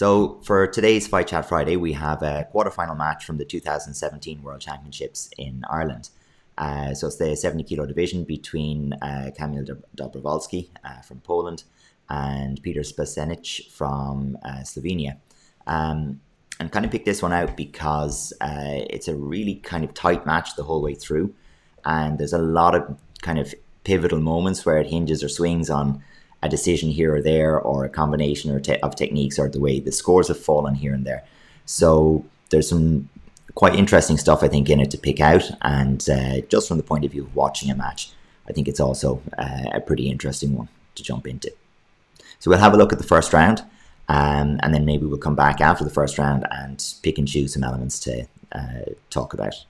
So for today's Fight Chat Friday, we have a quarterfinal match from the 2017 World Championships in Ireland. So it's the 70 kilo division between Kamil Dobrowolski from Poland and Peter Spasenic from Slovenia. And kind of picked this one out because it's a really kind of tight match the whole way through. And there's a lot of kind of pivotal moments where it hinges or swings on a decision here or there, or a combination of techniques, or the way the scores have fallen here and there. So there's some quite interesting stuff, I think, in it to pick out. And just from the point of view of watching a match, I think it's also a pretty interesting one to jump into. So we'll have a look at the first round, and then maybe we'll come back after the first round and pick and choose some elements to talk about.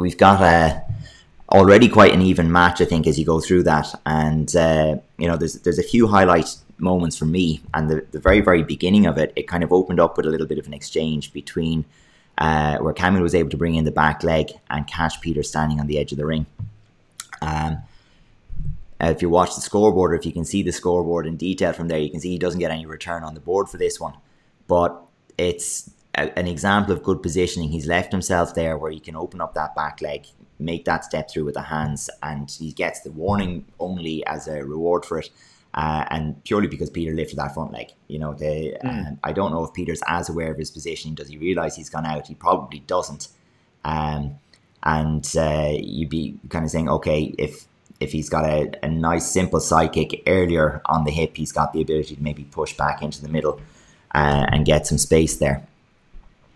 We've got already quite an even match, I think, as you go through that. And, there's a few highlight moments for me. And the very, very beginning of it, it kind of opened up with a little bit of an exchange between where Kamil was able to bring in the back leg and catch Peter standing on the edge of the ring. If you watch the scoreboard, or if you can see the scoreboard in detail from there, you can see he doesn't get any return on the board for this one. But it's an example of good positioning. He's left himself there where he can open up that back leg, make that step through with the hands, and he gets the warning only as a reward for it, and purely because Peter lifted that front leg. I don't know if Peter's as aware of his positioning. Does he realise he's gone out? He probably doesn't. And you'd be kind of saying, okay, if he's got a nice simple side kick earlier on the hip, he's got the ability to maybe push back into the middle and get some space there.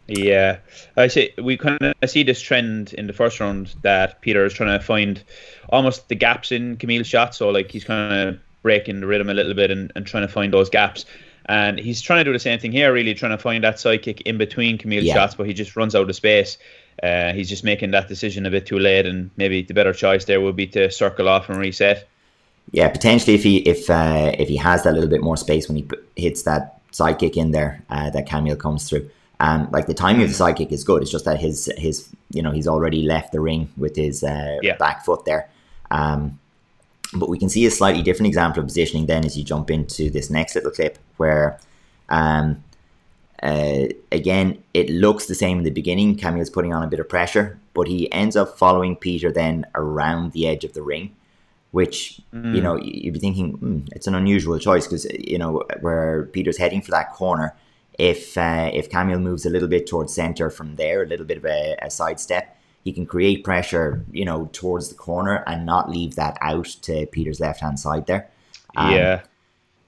Yeah, I see. We kind of see this trend in the first round that Peter is trying to find almost the gaps in Kamil's shot. So like he's kind of breaking the rhythm a little bit and trying to find those gaps. And he's trying to do the same thing here, really trying to find that side kick in between Kamil's shots, but he just runs out of space. He's just making that decision a bit too late, and maybe the better choice there would be to circle off and reset. Yeah, potentially if he has that little bit more space when he hits that side kick in there, that Kamil comes through. Like the timing of the side kick is good. It's just that his he's already left the ring with his back foot there. But we can see a slightly different example of positioning then as you jump into this next little clip where Again, it looks the same in the beginning. Kamil's putting on a bit of pressure, but he ends up following Peter then around the edge of the ring, which, you know, you'd be thinking, it's an unusual choice because, you know, where Peter's heading for that corner, if Kamil moves a little bit towards center from there, a little bit of a sidestep, he can create pressure, you know, towards the corner and not leave that out to Peter's left-hand side there.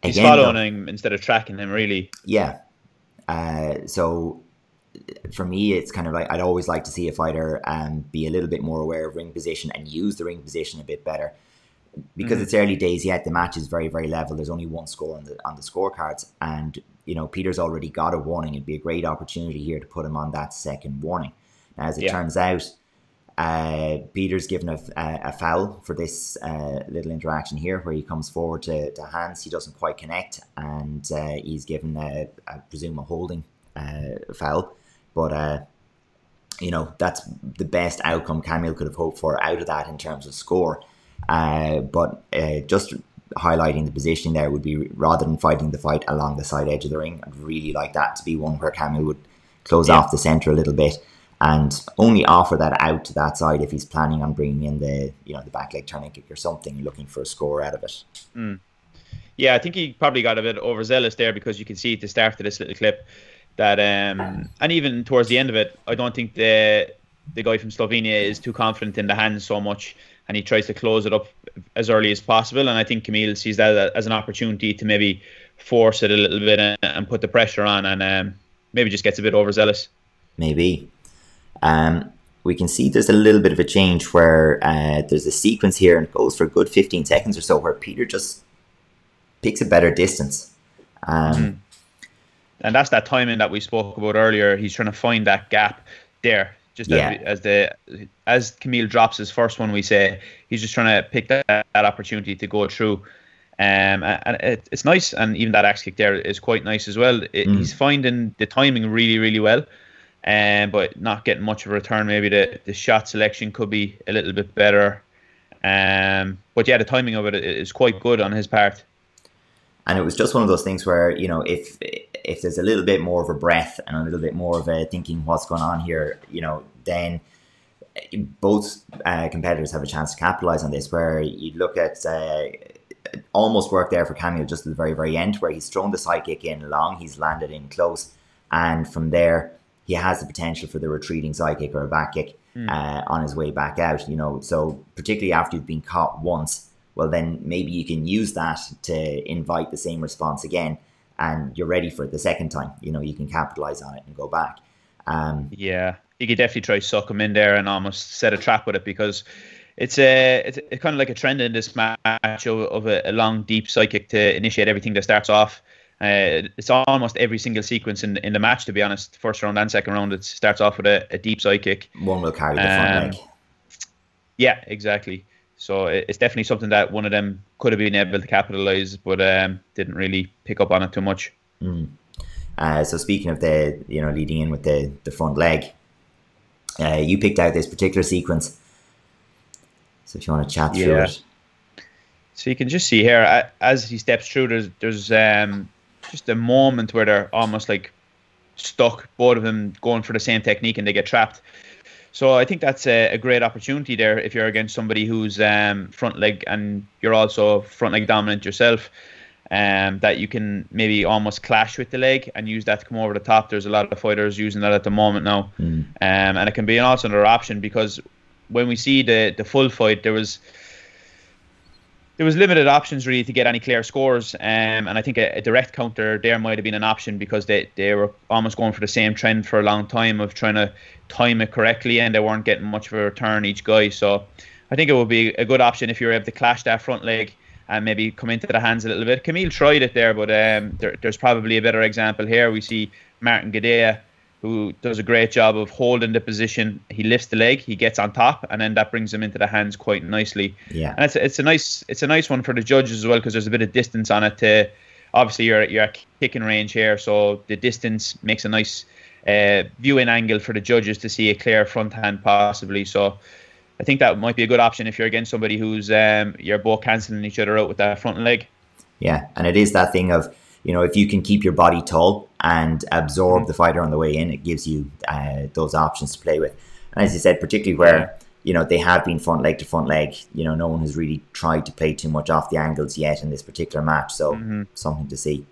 He's following him instead of tracking him, really. Yeah. So for me, it's kind of like, I'd always like to see a fighter be a little bit more aware of ring position and use the ring position a bit better. Because it's early days yet, the match is very, very level. There's only one score on the scorecards, and you know Peter's already got a warning. It'd be a great opportunity here to put him on that second warning. Now, as it turns out, Peter's given a foul for this little interaction here, where he comes forward to hands. He doesn't quite connect, and he's given I presume a holding foul. But you know, that's the best outcome Kamil could have hoped for out of that in terms of score. But just highlighting the positioning there would be, rather than fighting the fight along the side edge of the ring, I'd really like that to be one where Kamil would close off the centre a little bit and only offer that out to that side if he's planning on bringing in the back leg turning kick or something, looking for a score out of it. Yeah, I think he probably got a bit overzealous there, because you can see at the start of this little clip that and even towards the end of it, I don't think the guy from Slovenia is too confident in the hands so much, and he tries to close it up as early as possible. And I think Kamil sees that as an opportunity to maybe force it a little bit and put the pressure on, and maybe just gets a bit overzealous. Maybe. We can see there's a little bit of a change where there's a sequence here, and it goes for a good 15 seconds or so, where Peter just picks a better distance. And that's that timing that we spoke about earlier. He's trying to find that gap there. Just as Kamil drops his first one, we say he's just trying to pick that opportunity to go through, and it's nice. And even that axe kick there is quite nice as well. He's finding the timing really, really well, but not getting much of a return. Maybe the shot selection could be a little bit better, but yeah, the timing of it is quite good on his part. And it was just one of those things where, you know, if there's a little bit more of a breath and a little bit more of a thinking what's going on here, you know, then both competitors have a chance to capitalize on this, where you look at almost work there for Kamil just at the very, very end, where he's thrown the side kick in long, he's landed in close, and from there he has the potential for the retreating side kick or a back kick on his way back out, you know. So particularly after you've been caught once, well, then maybe you can use that to invite the same response again, and you're ready for it the second time. You know, you can capitalize on it and go back. Yeah, you could definitely try suck him in there and almost set a trap with it, because it's kind of like a trend in this match of a long, deep side kick to initiate everything that starts off. It's almost every single sequence in the match, to be honest. First round and second round, it starts off with a deep side kick. One will carry the front leg. Yeah, exactly. So it's definitely something that one of them could have been able to capitalize, but didn't really pick up on it too much. So speaking of leading in with the front leg, you picked out this particular sequence. So if you want to chat through it. So you can just see here, as he steps through, there's just a moment where they're almost like stuck, both of them going for the same technique, and they get trapped. So I think that's a great opportunity there if you're against somebody who's front leg and you're also front leg dominant yourself, that you can maybe almost clash with the leg and use that to come over the top. There's a lot of fighters using that at the moment now, and it can be also another option, because when we see the full fight, there was limited options really to get any clear scores, and I think a direct counter there might have been an option, because they were almost going for the same trend for a long time of trying to time it correctly, and they weren't getting much of a return each guy. So I think it would be a good option if you're able to clash that front leg and maybe come into the hands a little bit. Kamil tried it there, but there's probably a better example here. We see Martin Gadea, who does a great job of holding the position. He lifts the leg, he gets on top, and then that brings him into the hands quite nicely. Yeah, and it's a nice one for the judges as well, because there's a bit of distance on it. Obviously, you're kicking range here, so the distance makes a nice viewing angle for the judges to see a clear front hand possibly. So I think that might be a good option if you're against somebody who's you're both cancelling each other out with that front leg. Yeah, and it is that thing of, you know, if you can keep your body tall and absorb the fighter on the way in. It gives you those options to play with. And as you said, particularly where they have been front leg to front leg, no one has really tried to play too much off the angles yet in this particular match. So something to see.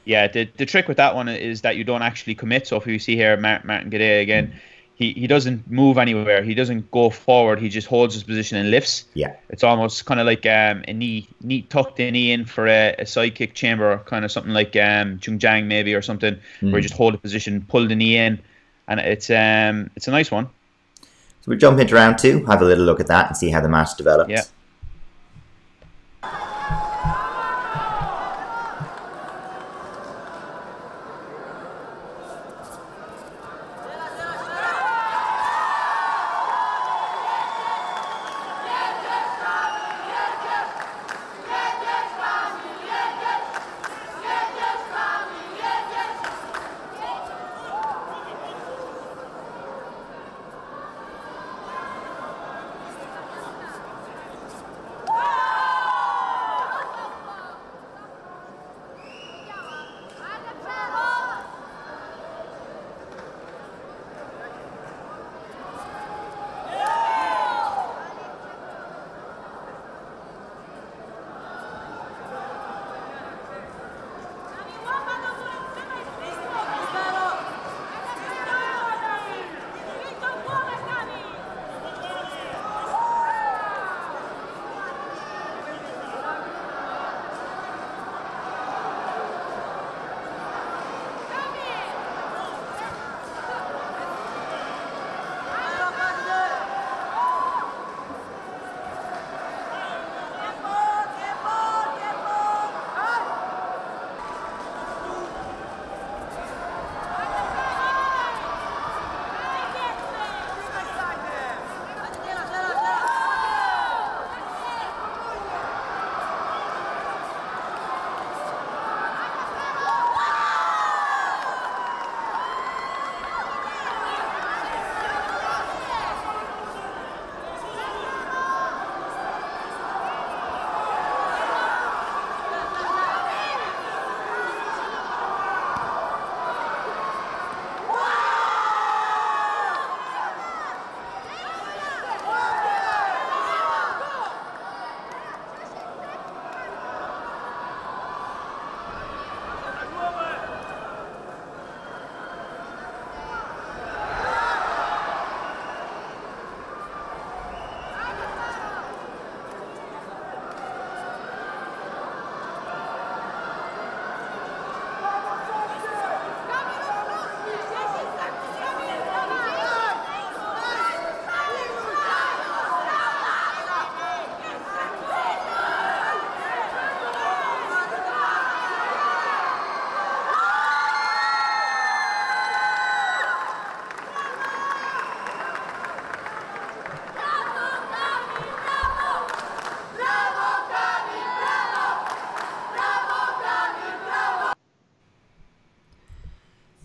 Yeah, the trick with that one is that you don't actually commit. So if you see here, Martin Gade again, he doesn't move anywhere. He doesn't go forward. He just holds his position and lifts. Yeah. It's almost kind of like a knee, tucked the knee in for a side kick chamber, kind of something like Chung Jang maybe or something, where you just hold the position, pull the knee in, and it's a nice one. So we'll jump into round 2, have a little look at that and see how the match develops. Yeah.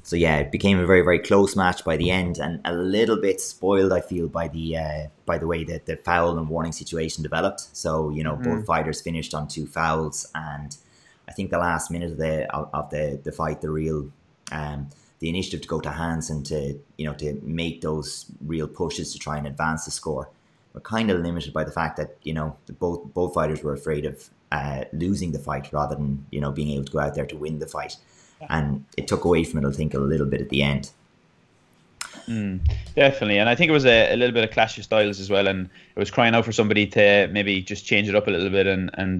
So yeah, it became a very, very close match by the end, and a little bit spoiled, I feel, by the way that the foul and warning situation developed. So both fighters finished on 2 fouls, and I think the last minute of the fight, the initiative to go to hands and to make those real pushes to try and advance the score were kind of limited by the fact that both fighters were afraid of losing the fight rather than being able to go out there to win the fight. And it took away from it, I think, a little bit at the end. Definitely. And I think it was a little bit of clash of styles as well. And it was crying out for somebody to maybe just change it up a little bit and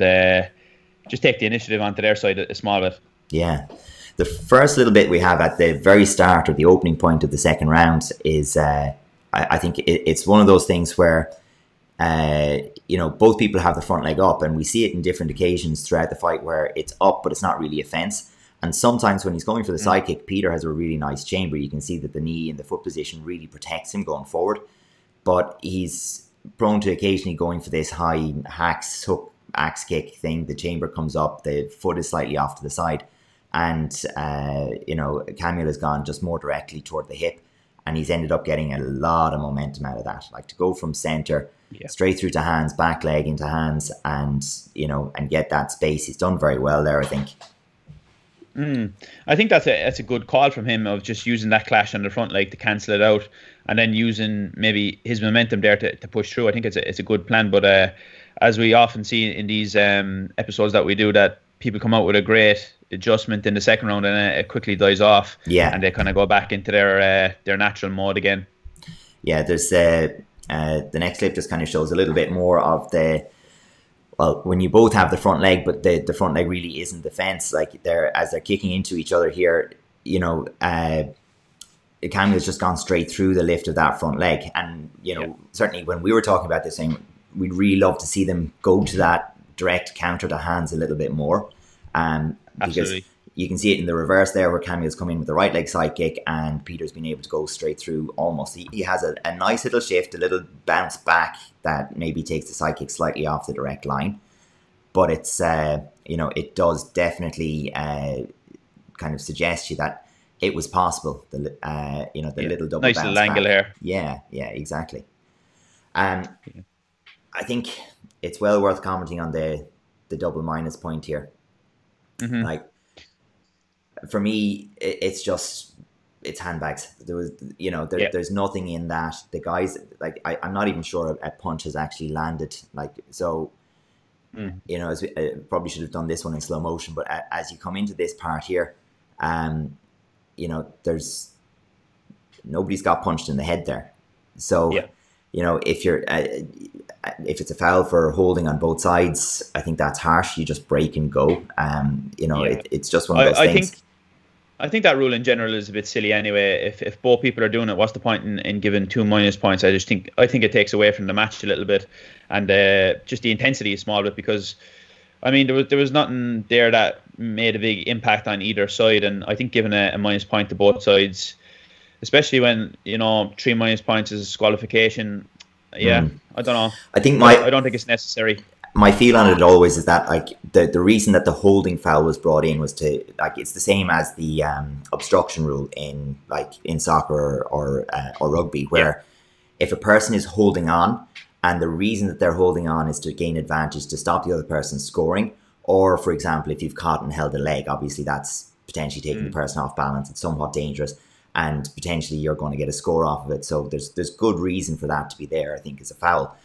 just take the initiative onto their side a small bit. Yeah. The first little bit we have at the very start, or the opening point of the second round, is I think it's one of those things where both people have the front leg up, and we see it in different occasions throughout the fight where it's up but it's not really a fence. And sometimes when he's going for the side kick, Peter has a really nice chamber. You can see that the knee and the foot position really protects him going forward. But he's prone to occasionally going for this high hook axe kick thing. The chamber comes up, the foot is slightly off to the side. And, Kamil has gone just more directly toward the hip. And he's ended up getting a lot of momentum out of that. Like, to go from center straight through to hands, back leg into hands, and get that space. He's done very well there, I think. I think that's a good call from him, of just using that clash on the front leg to cancel it out, and then using maybe his momentum there to push through. I think it's a good plan. But as we often see in these episodes that we do, that people come out with a great adjustment in the second round and it quickly dies off. Yeah. And they kind of go back into their natural mode again. Yeah, there's the next clip just kind of shows a little bit more of when you both have the front leg, but the front leg really isn't defense. Like they're kicking into each other here, Kamil's just gone straight through the lift of that front leg. And, certainly when we were talking about this thing, we'd really love to see them go to that direct counter to hands a little bit more. Because Absolutely. you can see it in the reverse there, where Kamil's come in with the right leg side kick and Peter's been able to go straight through almost. He has a nice little shift, a little bounce back that maybe takes the side kick slightly off the direct line. But it's, it does definitely kind of suggest you that it was possible. The little double nice bounce little angle back. here. Yeah, exactly. I think it's well worth commenting on the double minus point here. Mm-hmm. Like, for me, it's handbags. There was, there's nothing in that. The guys, like, I'm not even sure a punch has actually landed. Like, so, as we probably should have done this one in slow motion. But as you come into this part here, there's nobody's got punched in the head there. So, if it's a foul for holding on both sides, I think that's harsh. You just break and go. It's just one of those things. I think that rule in general is a bit silly anyway. If both people are doing it, what's the point in giving 2 minus points? I think it takes away from the match a little bit, and just the intensity is small bit, because I mean there was nothing there that made a big impact on either side, and I think giving a minus point to both sides, especially when 3 minus points is disqualification. Yeah, I don't know. I don't think it's necessary. My feel on it always is that, like, the reason that the holding foul was brought in was to, like, it's the same as the obstruction rule in soccer or rugby, where if a person is holding on and the reason that they're holding on is to gain advantage to stop the other person scoring, or for example, if you've caught and held a leg, obviously that's potentially taking the person off balance. It's somewhat dangerous, and potentially you're going to get a score off of it. So there's good reason for that to be there, I think, as a foul.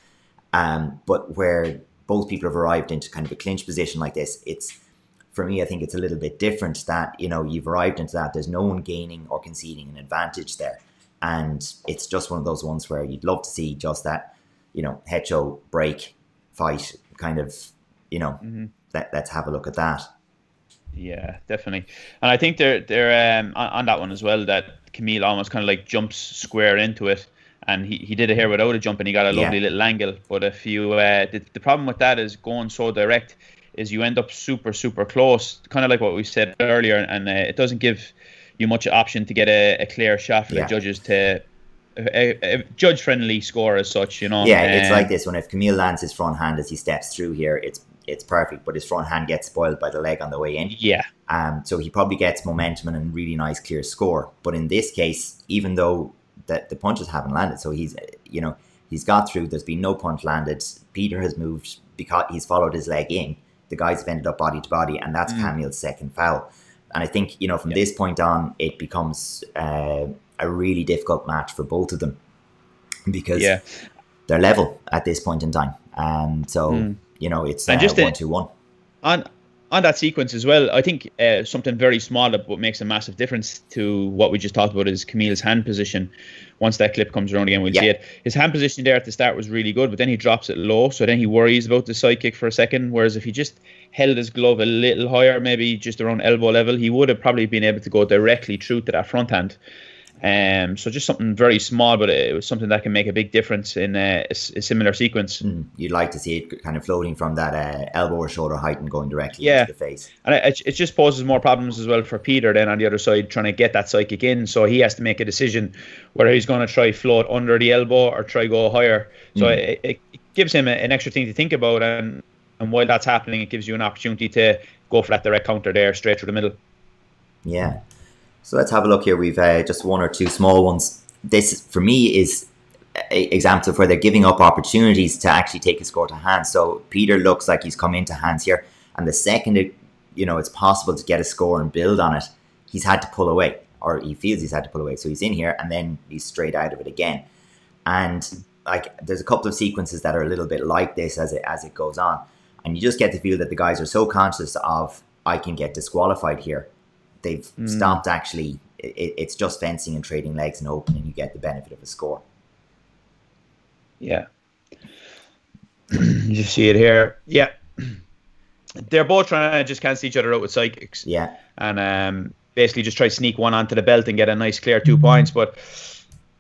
But where both people have arrived into kind of a clinch position like this, for me, I think it's a little bit different that, you've arrived into that. There's no one gaining or conceding an advantage there. And it's just one of those ones where you'd love to see just that, hecho, break, fight, kind of, let's have a look at that. Yeah, definitely. And I think they're on that one as well, that Kamil almost kind of like jumps square into it. And he did it here without a jump, and he got a lovely little angle. But if you, the problem with that is going so direct is you end up super, super close, kind of like what we said earlier, and it doesn't give you much option to get a clear shot for the judges to a judge-friendly score as such, Yeah, it's like this one. If Kamil lands his front hand as he steps through here, it's perfect, but his front hand gets spoiled by the leg on the way in. Yeah. So he probably gets momentum and a really nice clear score. But in this case, even though that the punches haven't landed, so he's got through, there's been no punch landed, Peter has moved because he's followed his leg in, the guys have ended up body to body, and that's Kamil's second foul. And I think from this point on, it becomes a really difficult match for both of them, because they're level at this point in time. So it's 1-2-1 on that sequence as well. I think something very small that makes a massive difference to what we just talked about is Kamil's hand position. Once that clip comes around again, we'll see it. His hand position there at the start was really good, but then he drops it low, so then he worries about the side kick for a second, whereas if he just held his glove a little higher, maybe just around elbow level, he would have probably been able to go directly through to that front hand. So just something very small, but it was something that can make a big difference in a similar sequence. You'd like to see it kind of floating from that elbow or shoulder height and going directly into the face. And it just poses more problems as well for Peter then on the other side, trying to get that side kick in. So he has to make a decision whether he's going to try float under the elbow or try go higher. So it gives him an extra thing to think about. And while that's happening, it gives you an opportunity to go for that direct counter there straight through the middle. Yeah. So let's have a look here. We've just one or two small ones. This, for me, is examples of where they're giving up opportunities to actually take a score to hands. So Peter looks like he's come into hands here. And the second it's possible to get a score and build on it, he's had to pull away, or he feels he's had to pull away. So he's in here and then he's straight out of it again. And like, there's a couple of sequences that are a little bit like this as it goes on. And you just get the feel that the guys are so conscious of, I can get disqualified here. They've stopped actually. It's just fencing and trading legs and open, and you get the benefit of a score. Yeah. You see it here. Yeah. They're both trying to just cancel each other out with psychics. Yeah. And basically just try to sneak one onto the belt and get a nice clear 2 points. But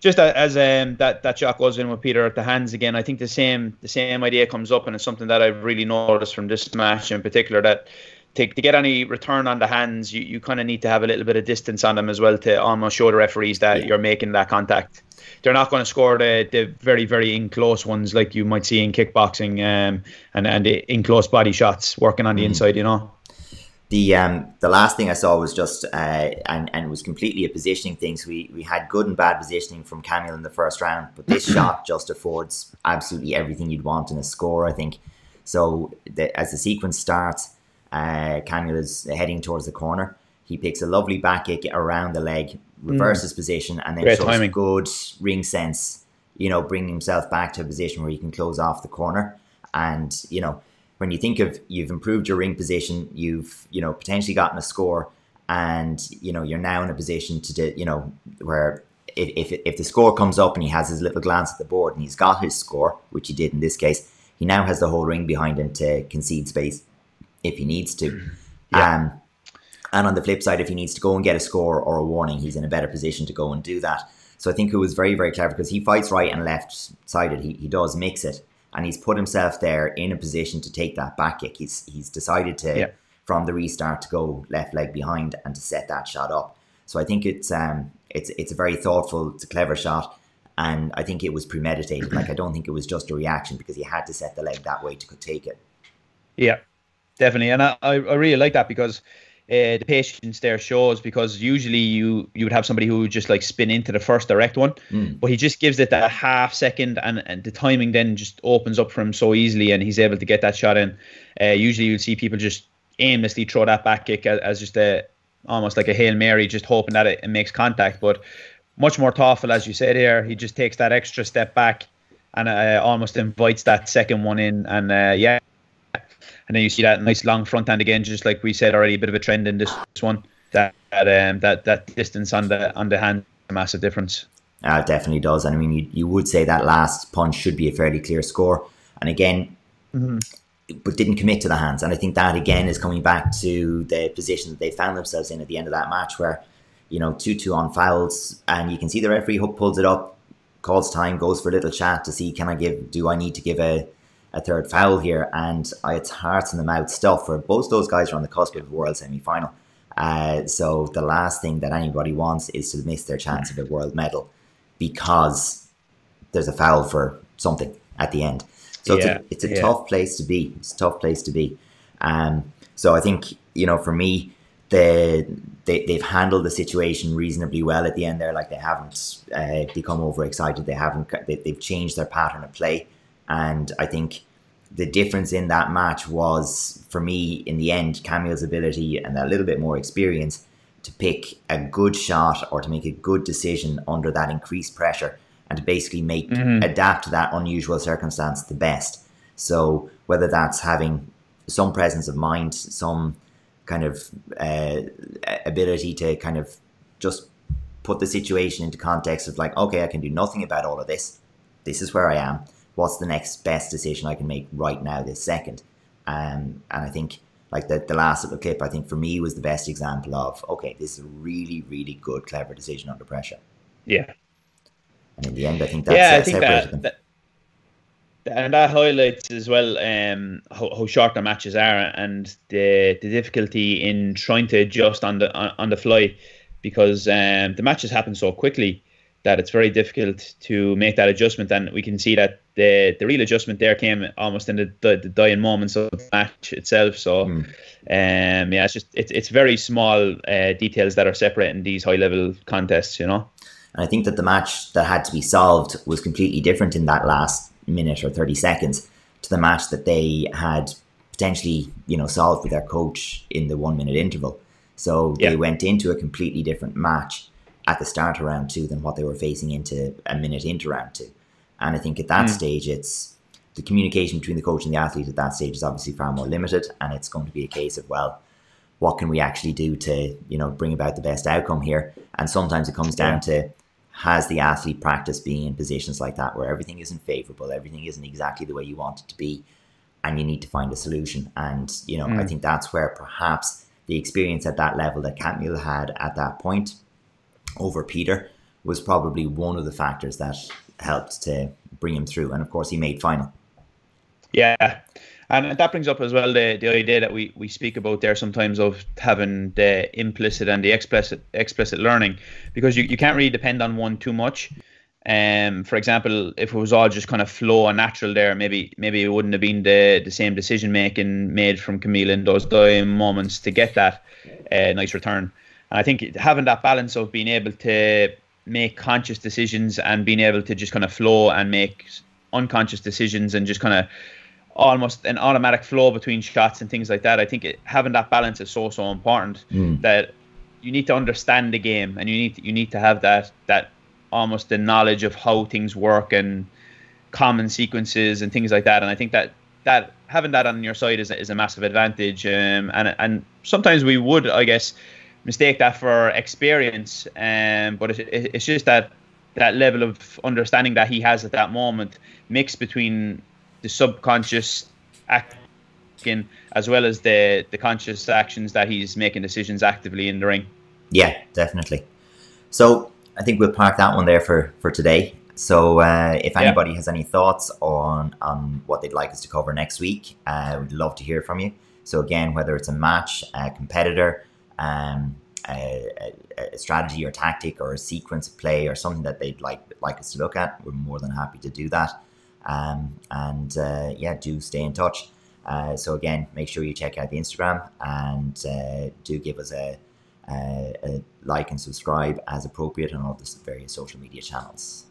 just as that shot goes in with Peter at the hands again, I think the same idea comes up, and it's something that I've really noticed from this match in particular, that to get any return on the hands, you kind of need to have a little bit of distance on them as well, to almost show the referees that you're making that contact. They're not going to score the very, very in-close ones like you might see in kickboxing, and the in-close body shots working on the inside, The last thing I saw was just, and it was completely a positioning thing. So we had good and bad positioning from Kamil in the first round, but this shot just affords absolutely everything you'd want in a score, I think. So as the sequence starts, Kamil is heading towards the corner. He picks a lovely back kick around the leg, reverses position, and then shows good ring sense, bringing himself back to a position where he can close off the corner. And, when you think of, you've improved your ring position, you've, potentially gotten a score, and, you're now in a position to, where if the score comes up and he has his little glance at the board and he's got his score, which he did in this case, he now has the whole ring behind him to concede space if he needs to. Yeah. And on the flip side, if he needs to go and get a score or a warning, he's in a better position to go and do that. So I think it was very, very clever, because he fights right and left sided. He does mix it, and he's put himself there in a position to take that back kick. He's decided to, from the restart, to go left leg behind and to set that shot up. So I think it's a very thoughtful, it's a clever shot, and I think it was premeditated. Like, I don't think it was just a reaction, because he had to set the leg that way to take it. Yeah, definitely. And I really like that, because the patience there shows, because usually you would have somebody who would just like spin into the first direct one, but he just gives it that half second, and the timing then just opens up for him so easily, and he's able to get that shot in. Usually you'll see people just aimlessly throw that back kick as just almost like a Hail Mary, just hoping that it makes contact, but much more thoughtful, as you said here. He just takes that extra step back and almost invites that second one in, and and then you see that nice long front hand again, just like we said already, a bit of a trend in this one. That distance on the hand, a massive difference. It definitely does. And I mean, you would say that last punch should be a fairly clear score. And again, but didn't commit to the hands. And I think that again is coming back to the position that they found themselves in at the end of that match, where 2-2 on fouls, and you can see the referee pulls it up, calls time, goes for a little chat to see, do I need to give a third foul here? And it's hearts in the mouth stuff, for both those guys are on the cusp of a world semi-final. So the last thing that anybody wants is to miss their chance of a world medal because there's a foul for something at the end. So it's a tough place to be. It's a tough place to be. So I think, for me, they've handled the situation reasonably well at the end there. Like, they haven't become overexcited. They've changed their pattern of play. And I think the difference in that match was, for me, in the end, Kamil's ability and a little bit more experience to pick a good shot or to make a good decision under that increased pressure, and to basically adapt to that unusual circumstance the best. So whether that's having some presence of mind, some kind of ability to kind of just put the situation into context of like, okay, I can do nothing about all of this. This is where I am. What's the next best decision I can make right now, this second? And I think, like, the last little clip, I think for me was the best example of, okay, this is a really, really good, clever decision under pressure. Yeah. And in the end, I think that's separated them. And that highlights as well how short the matches are, and the difficulty in trying to adjust on the fly, because the matches happen so quickly that it's very difficult to make that adjustment. And we can see that the real adjustment there came almost in the dying moments of the match itself. So it's very small details that are separating these high level contests, And I think that the match that had to be solved was completely different in that last minute or 30 seconds to the match that they had potentially, solved with their coach in the 1 minute interval. So they went into a completely different match at the start of round 2 than what they were facing into a minute into round 2. And I think at that stage, it's the communication between the coach and the athlete at that stage is obviously far more limited. And it's going to be a case of, well, what can we actually do to, bring about the best outcome here? And sometimes it comes down to, has the athlete practiced being in positions like that where everything isn't favorable, everything isn't exactly the way you want it to be, and you need to find a solution. And, I think that's where perhaps the experience at that level that Kamil had at that point over Peter was probably one of the factors that helped to bring him through. And of course, he made final. Yeah. And that brings up as well the idea that we speak about there sometimes of having the implicit and the explicit learning, because you can't really depend on one too much. For example, if it was all just kind of flow and natural there, maybe it wouldn't have been the same decision making made from Kamil in those dying moments to get that nice return. And I think having that balance of being able to make conscious decisions and being able to just kind of flow and make unconscious decisions and just kind of almost an automatic flow between shots and things like that. I think having that balance is so important, that you need to understand the game, and you need to have that almost the knowledge of how things work and common sequences and things like that. And I think that having that on your side is a massive advantage. And sometimes we would, I guess, mistake that for experience. But it's just that level of understanding that he has at that moment, mixed between the subconscious acting as well as the conscious actions that he's making decisions actively in the ring. Yeah, definitely. So I think we'll park that one there for today. So if anybody has any thoughts on what they'd like us to cover next week, we'd love to hear from you. So again, whether it's a match, a competitor, a strategy or tactic or a sequence of play or something that they'd like us to look at, we're more than happy to do that. Do stay in touch. So again, make sure you check out the Instagram and do give us a like and subscribe as appropriate on all the various social media channels.